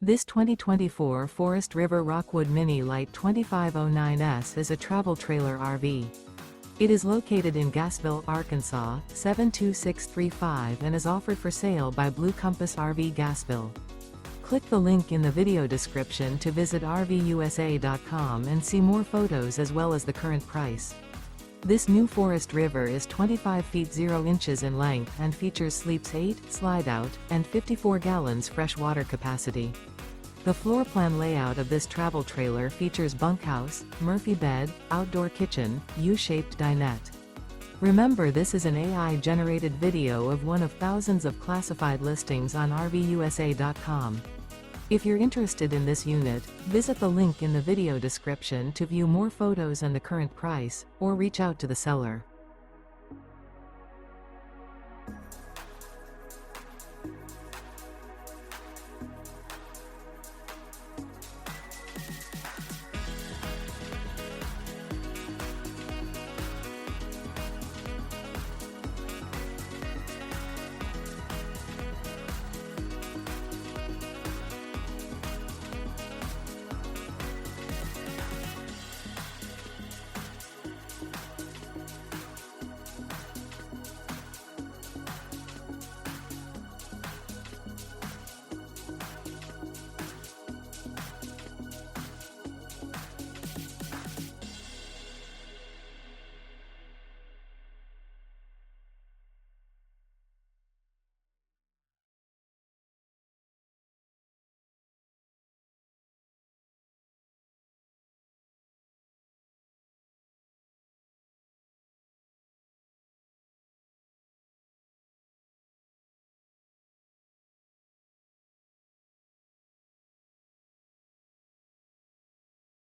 This 2024 Forest River Rockwood Mini Lite 2509S is a travel trailer RV. It is located in Gassville, Arkansas, 72635 and is offered for sale by Blue Compass RV Gassville. Click the link in the video description to visit RVUSA.com and see more photos as well as the current price. This new Forest River is 25 feet 0 inches in length and features sleeps 8, Slideout, and 54 gallons fresh water capacity. The floor plan layout of this travel trailer features bunkhouse, Murphy bed, outdoor kitchen, U-shaped dinette. Remember, this is an AI-generated video of one of thousands of classified listings on RVUSA.com. If you're interested in this unit, visit the link in the video description to view more photos and the current price, or reach out to the seller.